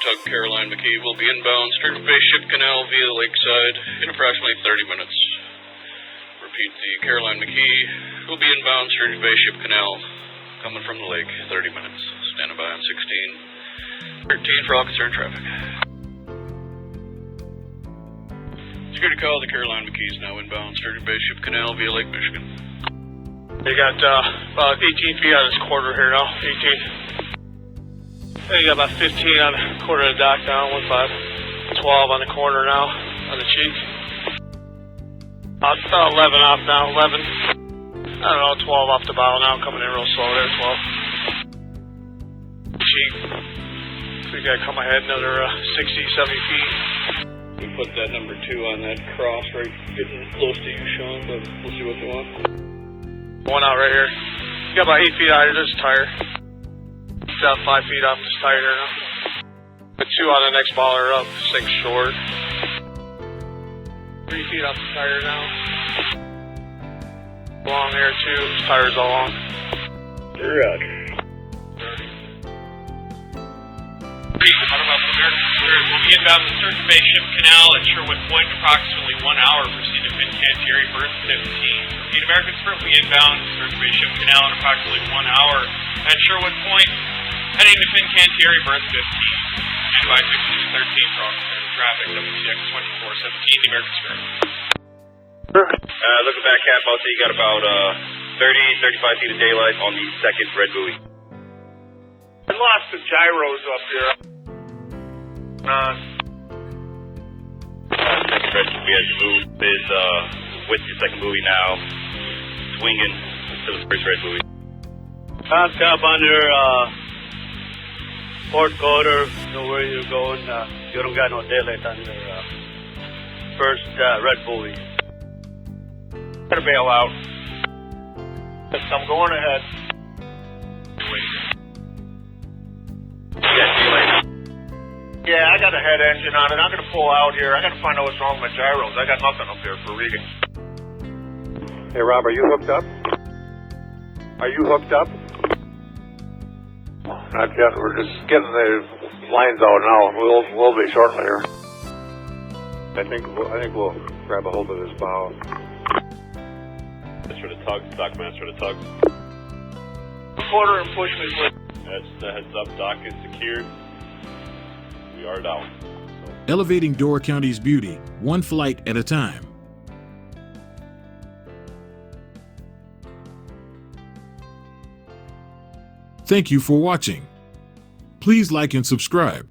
Tug Caroline McKee will be inbound Sturgeon Bay Ship Canal via Lakeside in approximately 30 minutes. Repeat, the Caroline McKee will be inbound Sturgeon Bay Ship Canal, coming from the lake, 30 minutes. Standing by on 16. 13 for all concerned traffic. Security call, the Caroline McKee is now inbound Sturgeon Bay Ship Canal via Lake Michigan. They got about 18 feet on this quarter here now, 18. They got about 15 on the quarter of the dock now, 1-5. 12 on the corner now, on the cheek. About 11 off now, 11. I don't know, 12 off the bow now, coming in real slow there, 12. Cheek. So we gotta come ahead another 60, 70 feet. We put that number 2 on that cross right getting close to you, Sean, but we'll see what they want. One out right here. Got about 8 feet out of this tire. It's out 5 feet off this tire there now. Put 2 on the next baller up, 6 short. 3 feet off the tire now. Long here too, this tire's all long. Roger. Out of Amercan Stewart will be inbound the Sturgeon Bay Ship Canal at Sherwood Point in approximately 1 hour, proceed to Fincantieri, berth 15. Repeat, Amercan Stewart will be inbound the Sturgeon Bay Ship Canal in approximately 1 hour at Sherwood Point, heading to Fincantieri, berth 15. And by 16 to 13 for all concerned traffic, WCX 2417, the Amercan Stewart. Looking back half, I'll say you got about 30, 35 feet of daylight on the second red buoy. I lost the gyros up here. Second red buoy as you move is with your second buoy now, swinging to the first red buoy. Pass up under port quarter, know where you're going. You don't got no daylight on your first red buoy. Better bail out. I'm going ahead. Yeah, I got a head engine on it. I'm gonna pull out here. I gotta find out what's wrong with my gyros. I got nothing up here for reading. Hey Rob, are you hooked up? Are you hooked up? Not yet. We're just getting the lines out now. We'll be shortly here. I think we'll grab a hold of this bow. That's for the tug, dock master for the tug. Quarter and push me, please. That's the heads up, dock is secured. We are down. Elevating Door County's beauty, one flight at a time. Thank you for watching. Please like and subscribe.